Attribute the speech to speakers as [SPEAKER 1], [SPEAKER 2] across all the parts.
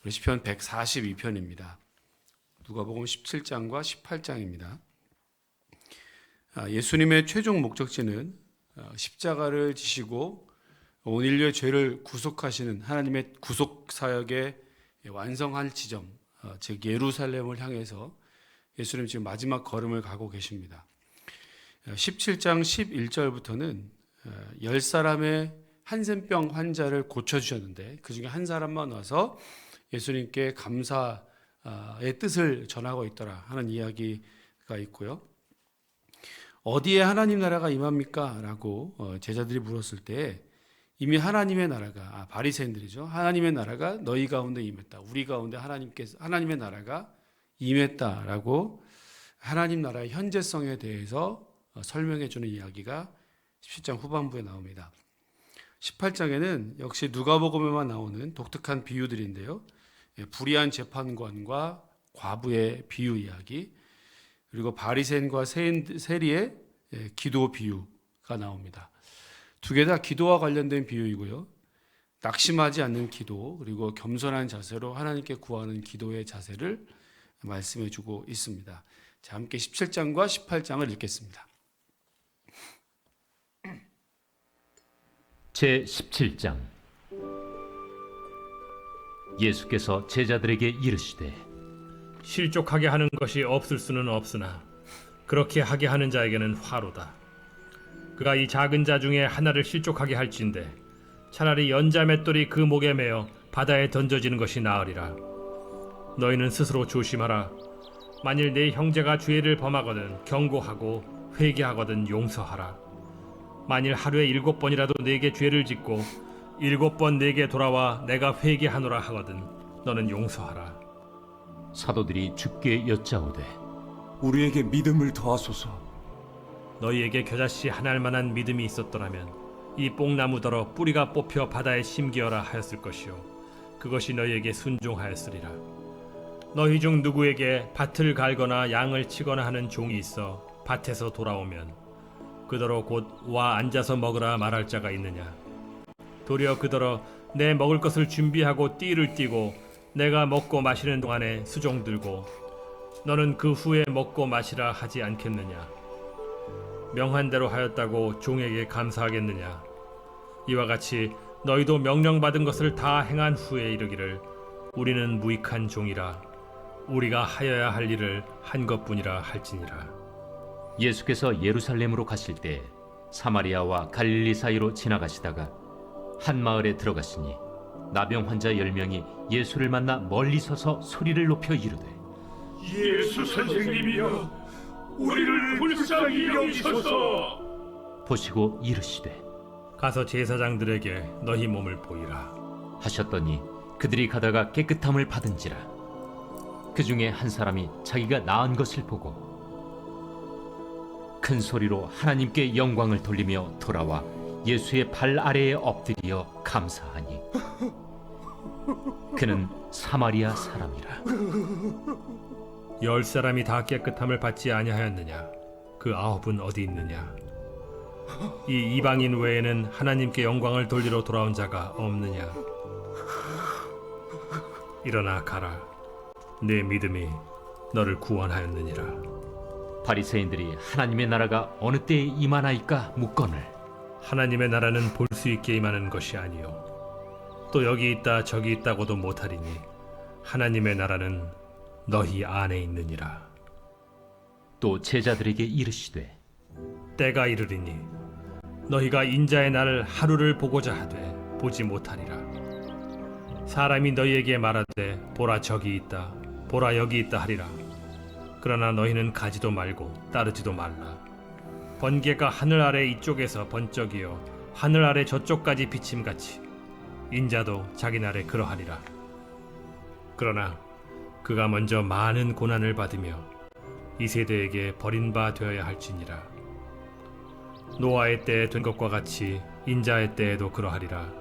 [SPEAKER 1] 시편 142편입니다. 누가복음 17장과 18장입니다. 예수님의 최종 목적지는 십자가를 지시고 온 인류의 죄를 구속하시는 하나님의 구속 사역의 완성할 지점, 즉 예루살렘을 향해서 예수님 지금 마지막 걸음을 가고 계십니다. 17장 11절부터는 10사람의 한센병 환자를 고쳐주셨는데 그 중에 한 사람만 와서 예수님께 감사의 뜻을 전하고 있더라 하는 이야기가 있고요. 어디에 하나님 나라가 임합니까? 라고 제자들이 물었을 때 이미 하나님의 나라가, 바리새인들이죠. 하나님의 나라가 너희 가운데 임했다. 우리 가운데 하나님의 나라가 임했다라고 하나님 나라의 현재성에 대해서 설명해 주는 이야기가 17장 후반부에 나옵니다. 18장에는 역시 누가복음에만 나오는 독특한 비유들인데요. 불의한 재판관과 과부의 비유 이야기, 그리고 바리새인과 세리의 기도 비유가 나옵니다. 두 개 다 기도와 관련된 비유이고요. 낙심하지 않는 기도, 그리고 겸손한 자세로 하나님께 구하는 기도의 자세를 말씀해 주고 있습니다. 자, 함께 17장과 18장을 읽겠습니다.
[SPEAKER 2] 제17장. 예수께서 제자들에게 이르시되
[SPEAKER 3] 실족하게 하는 것이 없을 수는 없으나 그렇게 하게 하는 자에게는 화로다. 그가 이 작은 자 중에 하나를 실족하게 할진대 차라리 연자 맷돌이 그 목에 매어 바다에 던져지는 것이 나으리라. 너희는 스스로 조심하라. 만일 내 형제가 죄를 범하거든 경고하고 회개하거든 용서하라. 만일 하루에 7번이라도 내게 죄를 짓고 7번 내게 돌아와 내가 회개하노라 하거든 너는 용서하라.
[SPEAKER 2] 사도들이 주께 여짜오되
[SPEAKER 4] 우리에게 믿음을 더하소서.
[SPEAKER 3] 너희에게 겨자씨 하나일 만한 믿음이 있었더라면 이 뽕나무더러 뿌리가 뽑혀 바다에 심기어라 하였을 것이요 그것이 너희에게 순종하였으리라. 너희 중 누구에게 밭을 갈거나 양을 치거나 하는 종이 있어 밭에서 돌아오면 그더러 곧 와 앉아서 먹으라 말할 자가 있느냐? 도리어 그더러 내 먹을 것을 준비하고 띠를 띠고 내가 먹고 마시는 동안에 수종 들고 너는 그 후에 먹고 마시라 하지 않겠느냐? 명한 대로 하였다고 종에게 감사하겠느냐? 이와 같이 너희도 명령받은 것을 다 행한 후에 이르기를 우리는 무익한 종이라 우리가 하여야 할 일을 한 것뿐이라 할지니라.
[SPEAKER 2] 예수께서 예루살렘으로 가실 때 사마리아와 갈릴리 사이로 지나가시다가 한 마을에 들어가시니 나병 환자 10명이 예수를 만나 멀리 서서 소리를 높여 이르되
[SPEAKER 5] 예수 선생님이여 우리를 불쌍히 여기소서.
[SPEAKER 2] 보시고 이르시되
[SPEAKER 3] 가서 제사장들에게 너희 몸을 보이라
[SPEAKER 2] 하셨더니 그들이 가다가 깨끗함을 받은지라. 그 중에 한 사람이 자기가 나은 것을 보고 큰 소리로 하나님께 영광을 돌리며 돌아와 예수의 발 아래에 엎드려 감사하니 그는 사마리아 사람이라.
[SPEAKER 3] 10사람이 다 깨끗함을 받지 아니하였느냐? 그 9은 어디 있느냐? 이 이방인 외에는 하나님께 영광을 돌리러 돌아온 자가 없느냐? 일어나 가라. 내 믿음이 너를 구원하였느니라.
[SPEAKER 2] 바리새인들이 하나님의 나라가 어느 때에 임하나이까 묻거늘
[SPEAKER 3] 하나님의 나라는 볼 수 있게 임하는 것이 아니요 또 여기 있다 저기 있다고도 못하리니 하나님의 나라는 너희 안에 있느니라.
[SPEAKER 2] 또 제자들에게 이르시되
[SPEAKER 3] 때가 이르리니 너희가 인자의 날을 하루를 보고자 하되 보지 못하리라. 사람이 너희에게 말하되 보라 저기 있다 보라 여기 있다 하리라. 그러나 너희는 가지도 말고 따르지도 말라. 번개가 하늘 아래 이쪽에서 번쩍이어 하늘 아래 저쪽까지 비침같이 인자도 자기 날에 그러하리라. 그러나 그가 먼저 많은 고난을 받으며 이 세대에게 버린 바 되어야 할지니라. 노아의 때에 된 것과 같이 인자의 때에도 그러하리라.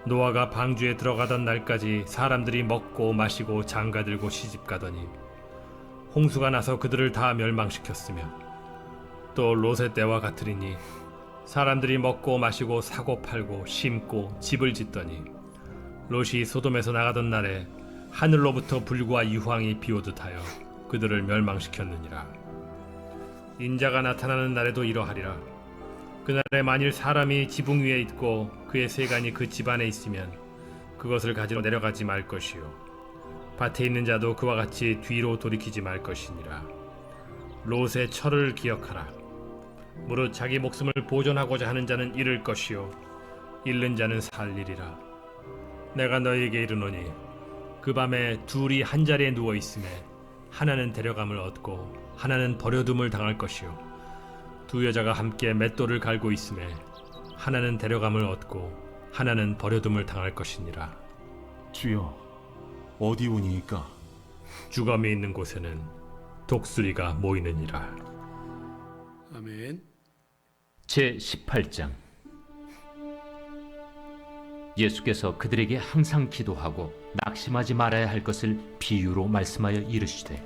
[SPEAKER 3] 노아가 방주에 들어가던 날까지 사람들이 먹고 마시고 장가들고 시집가더니 홍수가 나서 그들을 다 멸망시켰으며 또 롯의 때와 같으리니 사람들이 먹고 마시고 사고 팔고 심고 집을 짓더니 롯이 소돔에서 나가던 날에 하늘로부터 불과 유황이 비오듯 하여 그들을 멸망시켰느니라. 인자가 나타나는 날에도 이러하리라. 그날에 만일 사람이 지붕 위에 있고 그의 세간이 그 집 안에 있으면 그것을 가지러 내려가지 말 것이요 밭에 있는 자도 그와 같이 뒤로 돌이키지 말 것이니라. 롯의 철을 기억하라. 무릇 자기 목숨을 보존하고자 하는 자는 잃을 것이요 잃는 자는 살리리라. 내가 너희에게 이르노니 그 밤에 둘이 한 자리에 누워 있음에 하나는 데려감을 얻고 하나는 버려둠을 당할 것이요 두 여자가 함께 맷돌을 갈고 있음에 하나는 데려감을 얻고 하나는 버려둠을 당할 것이니라.
[SPEAKER 4] 주여, 어디 오니이까?
[SPEAKER 3] 주검이 있는 곳에는 독수리가 모이느니라.
[SPEAKER 1] 아멘.
[SPEAKER 2] 제 18장. 예수께서 그들에게 항상 기도하고 낙심하지 말아야 할 것을 비유로 말씀하여 이르시되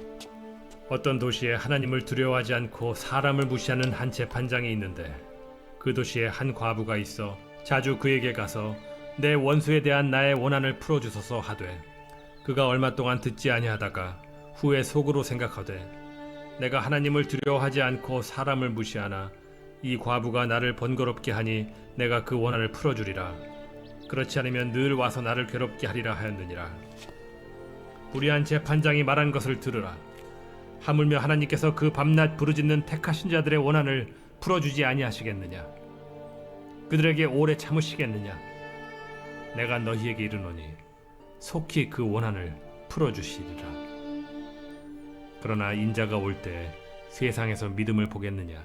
[SPEAKER 3] 어떤 도시에 하나님을 두려워하지 않고 사람을 무시하는 한 재판장이 있는데 그 도시에 한 과부가 있어 자주 그에게 가서 내 원수에 대한 나의 원한을 풀어주소서 하되 그가 얼마 동안 듣지 아니하다가 후에 속으로 생각하되 내가 하나님을 두려워하지 않고 사람을 무시하나 이 과부가 나를 번거롭게 하니 내가 그 원한을 풀어주리라. 그렇지 않으면 늘 와서 나를 괴롭게 하리라 하였느니라. 불의한 재판장이 말한 것을 들으라. 하물며 하나님께서 그 밤낮 부르짖는 택하신 자들의 원한을 풀어주지 아니하시겠느냐? 그들에게 오래 참으시겠느냐? 내가 너희에게 이르노니 속히 그 원한을 풀어주시리라. 그러나 인자가 올 때 세상에서 믿음을 보겠느냐?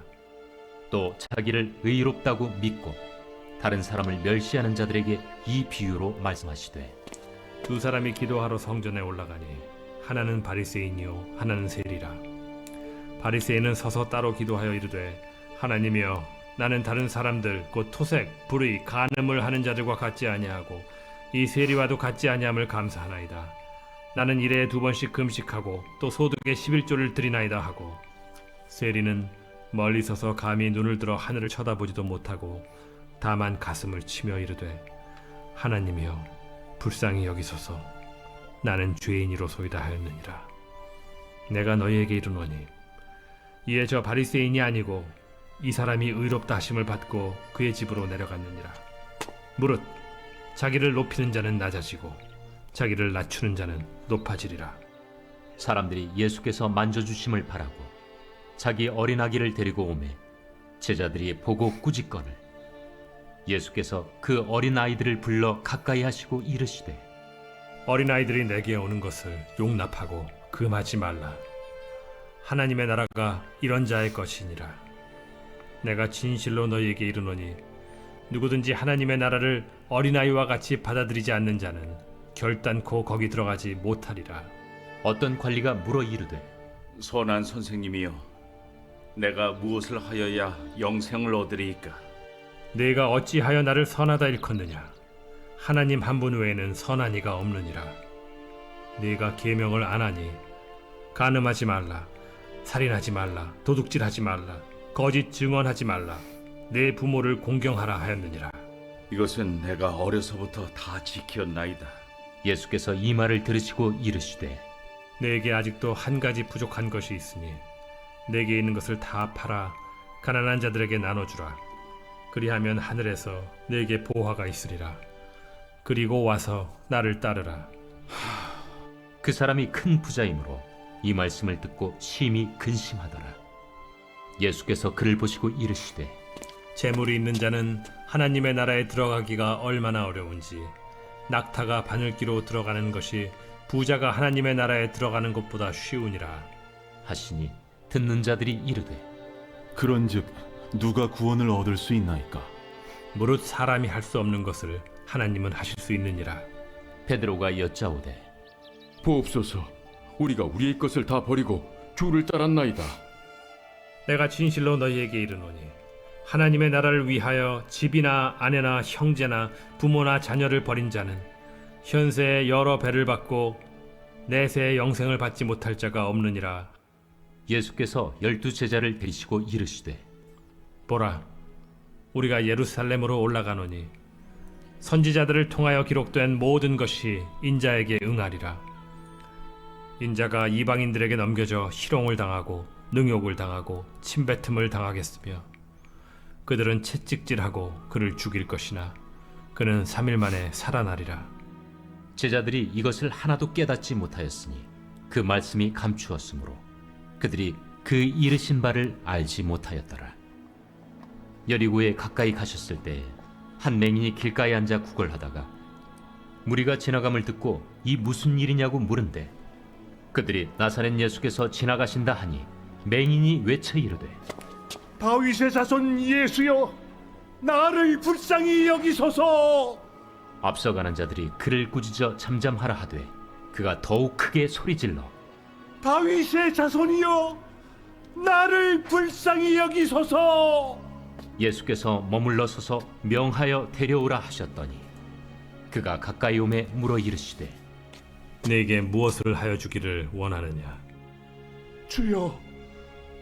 [SPEAKER 2] 또 자기를 의롭다고 믿고 다른 사람을 멸시하는 자들에게 이 비유로 말씀하시되
[SPEAKER 3] 두 사람이 기도하러 성전에 올라가니 하나는 바리새인이요 하나는 세리라. 바리새인은 서서 따로 기도하여 이르되 하나님이여 나는 다른 사람들 곧 토색, 불의, 간음을 하는 자들과 같지 아니하고 이 세리와도 같지 아니함을 감사하나이다. 나는 일에 2번씩 금식하고 또 소득의 11조를 드리나이다 하고 세리는 멀리 서서 감히 눈을 들어 하늘을 쳐다보지도 못하고 다만 가슴을 치며 이르되 하나님이여 불쌍히 여기소서 나는 죄인이로소이다 하였느니라. 내가 너희에게 이르노니 이에 저 바리새인이 아니고 이 사람이 의롭다 하심을 받고 그의 집으로 내려갔느니라. 무릇 자기를 높이는 자는 낮아지고 자기를 낮추는 자는 높아지리라.
[SPEAKER 2] 사람들이 예수께서 만져주심을 바라고 자기 어린아기를 데리고 오매 제자들이 보고 꾸짖거늘 예수께서 그 어린아이들을 불러 가까이 하시고 이르시되
[SPEAKER 3] 어린아이들이 내게 오는 것을 용납하고 금하지 말라. 하나님의 나라가 이런 자의 것이니라. 내가 진실로 너희에게 이르노니 누구든지 하나님의 나라를 어린아이와 같이 받아들이지 않는 자는 결단코 거기 들어가지 못하리라.
[SPEAKER 2] 어떤 관리가 물어 이르되
[SPEAKER 6] 선한 선생님이여, 내가 무엇을 하여야 영생을 얻으리이까?
[SPEAKER 3] 네가 어찌하여 나를 선하다 일컫느냐? 하나님 한 분 외에는 선한 이가 없느니라. 네가 계명을 안 하니 간음하지 말라, 살인하지 말라, 도둑질하지 말라, 거짓 증언하지 말라, 내 부모를 공경하라 하였느니라.
[SPEAKER 6] 이것은 내가 어려서부터 다 지켰나이다.
[SPEAKER 2] 예수께서 이 말을 들으시고 이르시되
[SPEAKER 3] 내게 아직도 한 가지 부족한 것이 있으니 내게 있는 것을 다 팔아 가난한 자들에게 나눠주라. 그리하면 하늘에서 내게 보화가 있으리라. 그리고 와서 나를 따르라.
[SPEAKER 2] 그 사람이 큰 부자이므로 이 말씀을 듣고 심히 근심하더라. 예수께서 그를 보시고 이르시되
[SPEAKER 3] 재물이 있는 자는 하나님의 나라에 들어가기가 얼마나 어려운지 낙타가 바늘기로 들어가는 것이 부자가 하나님의 나라에 들어가는 것보다 쉬우니라
[SPEAKER 2] 하시니 듣는 자들이 이르되
[SPEAKER 4] 그런즉 누가 구원을 얻을 수 있나이까?
[SPEAKER 3] 무릇 사람이 할 수 없는 것을 하나님은 하실 수 있느니라.
[SPEAKER 2] 베드로가 여짜오되
[SPEAKER 5] 보옵소서, 우리가 우리의 것을 다 버리고 주를 따랐나이다.
[SPEAKER 3] 내가 진실로 너희에게 이르노니 하나님의 나라를 위하여 집이나 아내나 형제나 부모나 자녀를 버린 자는 현세에 여러 배를 받고 내세의 영생을 받지 못할 자가 없느니라.
[SPEAKER 2] 예수께서 12 제자를 데리시고 이르시되
[SPEAKER 3] 보라, 우리가 예루살렘으로 올라가노니 선지자들을 통하여 기록된 모든 것이 인자에게 응하리라. 인자가 이방인들에게 넘겨져 희롱을 당하고 능욕을 당하고 침뱉음을 당하겠으며 그들은 채찍질하고 그를 죽일 것이나 그는 3일 만에 살아나리라.
[SPEAKER 2] 제자들이 이것을 하나도 깨닫지 못하였으니 그 말씀이 감추었으므로 그들이 그 이르신 바를 알지 못하였더라. 여리고에 가까이 가셨을 때 한 맹인이 길가에 앉아 구걸하다가 무리가 지나감을 듣고 이 무슨 일이냐고 물은데 그들이 나사렛 예수께서 지나가신다 하니 맹인이 외쳐 이르되
[SPEAKER 7] 다윗의 자손 예수여, 나를 불쌍히 여기소서.
[SPEAKER 2] 앞서가는 자들이 그를 꾸짖어 잠잠하라 하되 그가 더욱 크게 소리질러
[SPEAKER 7] 다윗의 자손이여, 나를 불쌍히 여기소서.
[SPEAKER 2] 예수께서 머물러 서서 명하여 데려오라 하셨더니 그가 가까이 오매 물어 이르시되
[SPEAKER 3] 네게 무엇을 하여 주기를 원하느냐?
[SPEAKER 7] 주여,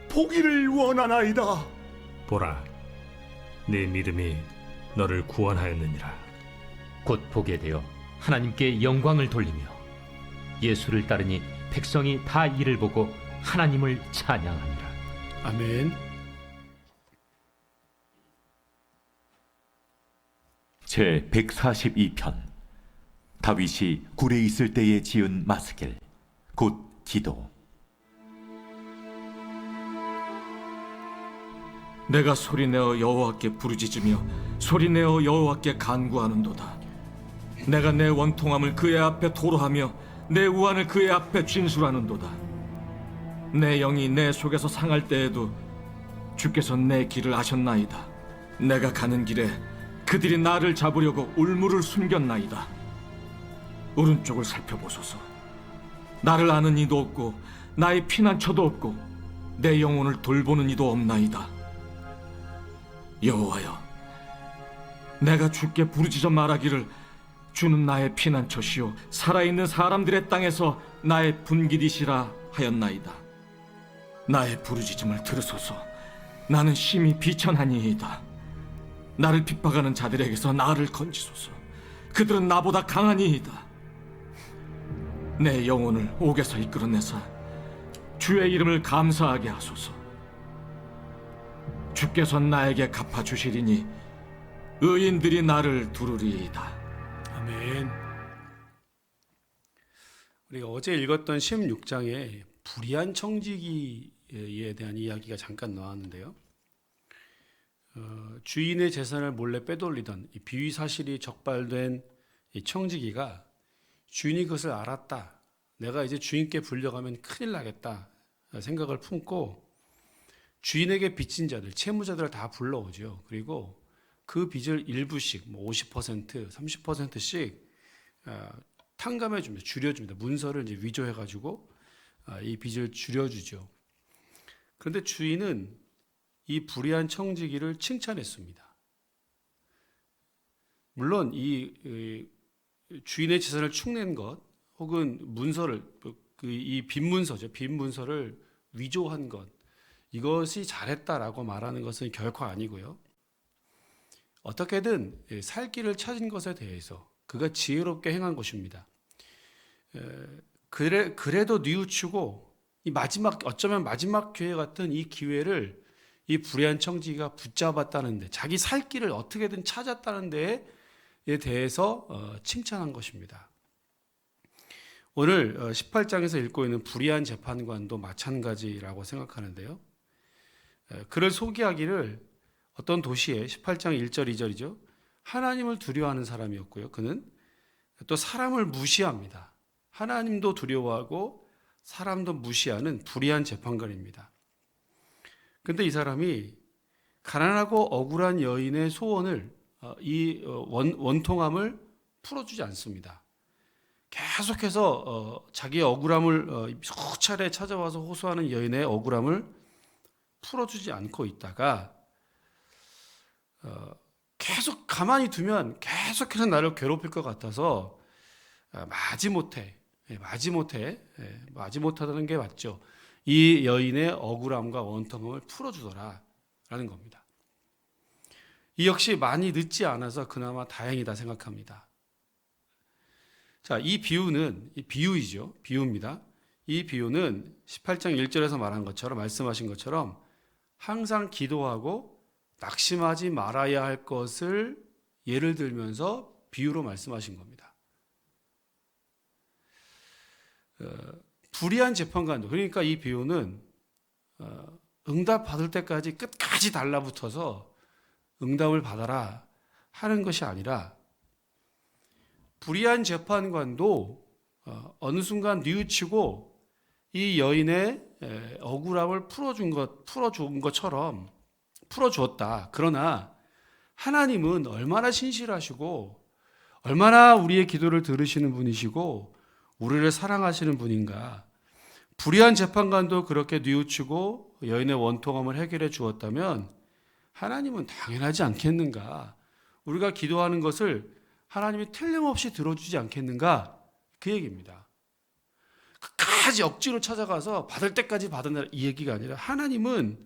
[SPEAKER 7] 보기를 원하나이다.
[SPEAKER 3] 보라, 네 믿음이 너를 구원하였느니라.
[SPEAKER 2] 곧 보게 되어 하나님께 영광을 돌리며 예수를 따르니 백성이 다 이를 보고 하나님을 찬양하니라.
[SPEAKER 1] 아멘.
[SPEAKER 8] 제 142편. 다윗이 굴에 있을 때에 지은 마스길, 곧 기도.
[SPEAKER 7] 내가 소리내어 여호와께 부르짖으며 소리내어 여호와께 간구하는도다. 내가 내 원통함을 그의 앞에 토로하며 내 우환을 그의 앞에 진술하는도다. 내 영이 내 속에서 상할 때에도 주께서 내 길을 아셨나이다. 내가 가는 길에 그들이 나를 잡으려고 울무를 숨겼나이다. 오른쪽을 살펴보소서. 나를 아는 이도 없고 나의 피난처도 없고 내 영혼을 돌보는 이도 없나이다. 여호와여, 내가 주께 부르짖어 말하기를 주는 나의 피난처시요 살아있는 사람들의 땅에서 나의 분깃이시라 하였나이다. 나의 부르짖음을 들으소서. 나는 심히 비천하니이다. 나를 핍박하는 자들에게서 나를 건지소서. 그들은 나보다 강하니이다. 내 영혼을 옥에서 이끌어내사 주의 이름을 감사하게 하소서. 주께서 나에게 갚아주시리니 의인들이 나를 두루리이다.
[SPEAKER 1] 아멘. 우리가 어제 읽었던 16장에 불의한 청지기에 대한 이야기가 잠깐 나왔는데요. 주인의 재산을 몰래 빼돌리던 이 비위 사실이 적발된 이 청지기가 주인이 그것을 알았다. 내가 이제 주인께 불려가면 큰일 나겠다 생각을 품고 주인에게 빚진 자들, 채무자들을 다 불러오죠. 그리고 그 빚을 일부씩 50%, 30%씩 탕감해 줍니다. 줄여줍니다. 문서를 이제 위조해 가지고 이 빚을 줄여주죠. 그런데 주인은 이 불의한 청지기를 칭찬했습니다. 물론 이 주인의 재산을 축낸 것 혹은 문서를 이 빈문서죠. 빈문서를 위조한 것 이것이 잘했다라고 말하는 것은 결코 아니고요. 어떻게든 살 길을 찾은 것에 대해서 그가 지혜롭게 행한 것입니다. 그래도 뉘우치고 이 어쩌면 마지막 기회 같은 이 기회를 이 불의한 청지기가 붙잡았다는데 자기 살 길을 어떻게든 찾았다는 데에 대해서 칭찬한 것입니다. 오늘 18장에서 읽고 있는 불의한 재판관도 마찬가지라고 생각하는데요. 그를 소개하기를 어떤 도시에 18장 1절 2절이죠. 하나님을 두려워하는 사람이었고요. 그는 또 사람을 무시합니다. 하나님도 두려워하고 사람도 무시하는 불의한 재판관입니다. 그런데 이 사람이 가난하고 억울한 여인의 소원을 이 원통함을 풀어주지 않습니다. 계속해서 자기의 억울함을 수차례 찾아와서 호소하는 여인의 억울함을 풀어주지 않고 있다가 계속 가만히 두면 계속해서 나를 괴롭힐 것 같아서 마지못하다는 게 맞죠. 이 여인의 억울함과 원통함을 풀어주더라라는 겁니다. 이 역시 많이 늦지 않아서 그나마 다행이다 생각합니다. 자, 이 비유는 비유이죠. 비유입니다. 이 비유는 18장 1절에서 말한 것처럼 말씀하신 것처럼 항상 기도하고 낙심하지 말아야 할 것을 예를 들면서 비유로 말씀하신 겁니다. 불의한 재판관도, 그러니까 이 비유는 응답 받을 때까지 끝까지 달라붙어서 응답을 받아라 하는 것이 아니라 불의한 재판관도 어느 순간 뉘우치고 이 여인의 억울함을 풀어준 것처럼 풀어주었다. 그러나 하나님은 얼마나 신실하시고 얼마나 우리의 기도를 들으시는 분이시고 우리를 사랑하시는 분인가. 불의한 재판관도 그렇게 뉘우치고 여인의 원통함을 해결해 주었다면 하나님은 당연하지 않겠는가. 우리가 기도하는 것을 하나님이 틀림없이 들어주지 않겠는가. 그 얘기입니다. 끝까지 억지로 찾아가서 받을 때까지 받은 이 얘기가 아니라 하나님은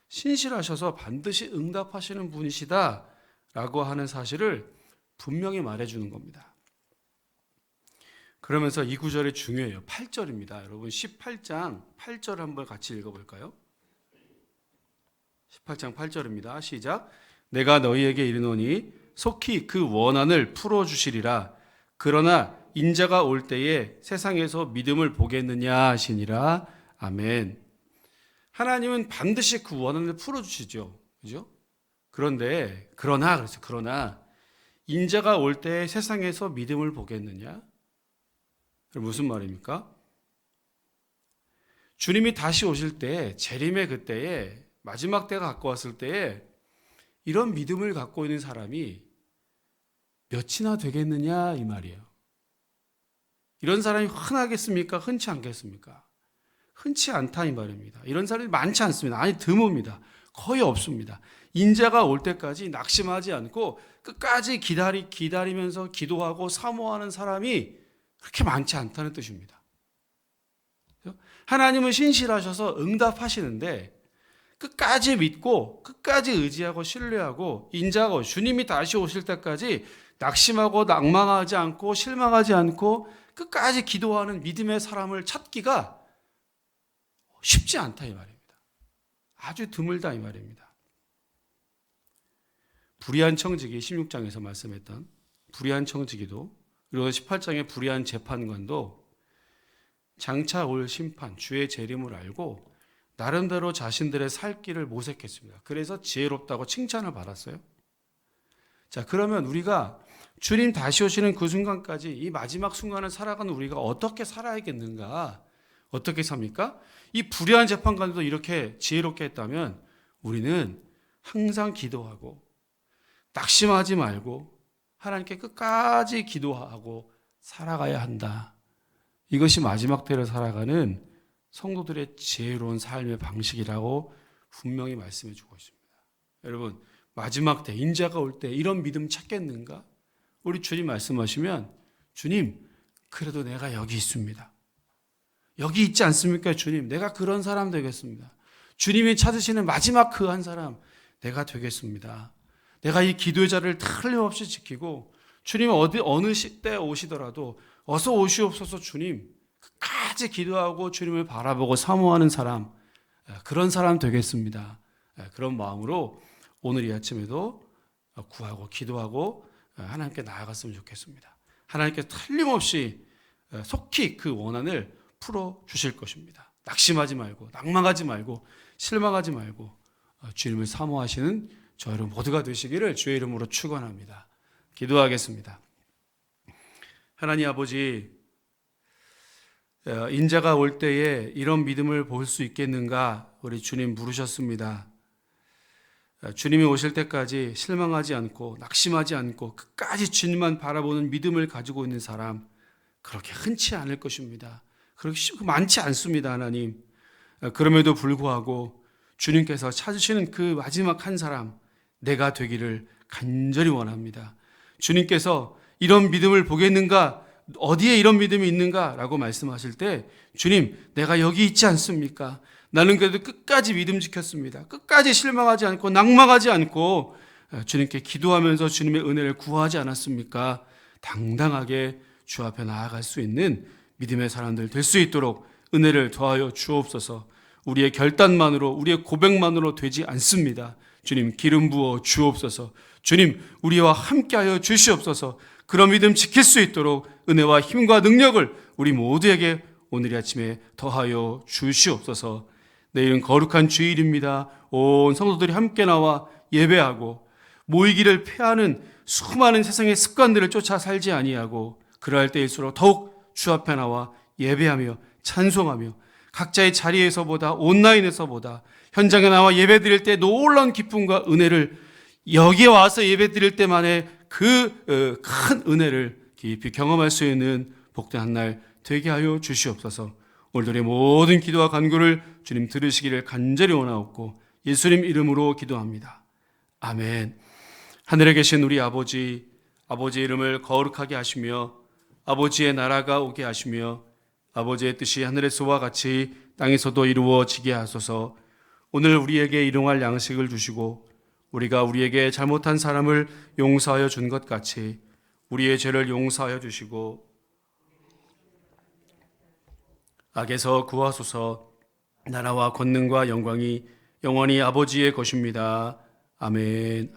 [SPEAKER 1] 신실하셔서 반드시 응답하시는 분이시다라고 하는 사실을 분명히 말해주는 겁니다. 그러면서 이 구절이 중요해요. 8절입니다. 여러분 18장 8절 한번 같이 읽어볼까요? 18장 8절입니다. 시작. 내가 너희에게 이르노니 속히 그 원한을 풀어주시리라. 그러나 인자가 올 때에 세상에서 믿음을 보겠느냐 하시니라. 아멘. 하나님은 반드시 그 원한을 풀어주시죠. 그죠? 그러나 인자가 올 때에 세상에서 믿음을 보겠느냐? 무슨 말입니까? 주님이 다시 오실 때, 재림의 그때에, 마지막 때가 가까웠을 때에 이런 믿음을 갖고 있는 사람이 몇이나 되겠느냐 이 말이에요. 이런 사람이 흔하겠습니까? 흔치 않겠습니까? 흔치 않다 이 말입니다. 이런 사람이 많지 않습니다. 아니 드뭅니다. 거의 없습니다. 인자가 올 때까지 낙심하지 않고 끝까지 기다리면서 기도하고 사모하는 사람이 그렇게 많지 않다는 뜻입니다. 하나님은 신실하셔서 응답하시는데 끝까지 믿고 끝까지 의지하고 신뢰하고 인자가 주님이 다시 오실 때까지 낙심하고 낭망하지 않고 실망하지 않고 끝까지 기도하는 믿음의 사람을 찾기가 쉽지 않다 이 말입니다. 아주 드물다 이 말입니다. 불의한 청지기 16장에서 말씀했던 불의한 청지기도 그리고 18장의 불의한 재판관도 장차 올 심판 주의 재림을 알고 나름대로 자신들의 살 길을 모색했습니다. 그래서 지혜롭다고 칭찬을 받았어요. 자, 그러면 우리가 주님 다시 오시는 그 순간까지 이 마지막 순간을 살아가는 우리가 어떻게 살아야겠는가? 어떻게 삽니까? 이 불의한 재판관도 이렇게 지혜롭게 했다면 우리는 항상 기도하고 낙심하지 말고 하나님께 끝까지 기도하고 살아가야 한다. 이것이 마지막 때를 살아가는 성도들의 지혜로운 삶의 방식이라고 분명히 말씀해 주고 있습니다. 여러분, 마지막 때, 인자가 올 때 이런 믿음 찾겠는가? 우리 주님 말씀하시면 주님, 그래도 내가 여기 있습니다. 여기 있지 않습니까, 주님? 내가 그런 사람 되겠습니다. 주님이 찾으시는 마지막 그 한 사람 내가 되겠습니다. 내가 이 기도의 자리를 틀림없이 지키고 주님 어느 때 오시더라도 어서 오시옵소서 주님 끝까지 기도하고 주님을 바라보고 사모하는 사람 그런 사람 되겠습니다. 그런 마음으로 오늘 이 아침에도 구하고 기도하고 하나님께 나아갔으면 좋겠습니다. 하나님께 틀림없이 속히 그 원한을 풀어주실 것입니다. 낙심하지 말고 낭망하지 말고 실망하지 말고 주님을 사모하시는 저 여러분 모두가 되시기를 주의 이름으로 축원합니다. 기도하겠습니다. 하나님 아버지, 인자가 올 때에 이런 믿음을 볼 수 있겠는가 우리 주님 물으셨습니다. 주님이 오실 때까지 실망하지 않고 낙심하지 않고 끝까지 주님만 바라보는 믿음을 가지고 있는 사람 그렇게 흔치 않을 것입니다. 그렇게 많지 않습니다. 하나님. 그럼에도 불구하고 주님께서 찾으시는 그 마지막 한 사람 내가 되기를 간절히 원합니다. 주님께서 이런 믿음을 보겠는가? 어디에 이런 믿음이 있는가? 라고 말씀하실 때 주님 내가 여기 있지 않습니까? 나는 그래도 끝까지 믿음 지켰습니다. 끝까지 실망하지 않고 낭망하지 않고 주님께 기도하면서 주님의 은혜를 구하지 않았습니까? 당당하게 주 앞에 나아갈 수 있는 믿음의 사람들 될 수 있도록 은혜를 더하여 주옵소서. 우리의 결단만으로, 우리의 고백만으로 되지 않습니다. 주님, 기름 부어 주옵소서. 주님, 우리와 함께하여 주시옵소서. 그런 믿음 지킬 수 있도록 은혜와 힘과 능력을 우리 모두에게 오늘 아침에 더하여 주시옵소서. 내일은 거룩한 주일입니다. 온 성도들이 함께 나와 예배하고 모이기를 피하는 수많은 세상의 습관들을 쫓아 살지 아니하고 그러할 때일수록 더욱 주 앞에 나와 예배하며 찬송하며 각자의 자리에서보다 온라인에서보다 현장에 나와 예배드릴 때 놀라운 기쁨과 은혜를 여기에 와서 예배드릴 때만의 그 큰 은혜를 깊이 경험할 수 있는 복된 한 날 되게 하여 주시옵소서. 오늘들의 모든 기도와 간구를 주님 들으시기를 간절히 원하옵고 예수님 이름으로 기도합니다. 아멘. 하늘에 계신 우리 아버지, 아버지의 이름을 거룩하게 하시며 아버지의 나라가 오게 하시며 아버지의 뜻이 하늘에서와 같이 땅에서도 이루어지게 하소서. 오늘 우리에게 일용할 양식을 주시고 우리가 우리에게 잘못한 사람을 용서하여 준 것 같이 우리의 죄를 용서하여 주시고 악에서 구하소서. 나라와 권능과 영광이 영원히 아버지의 것입니다. 아멘.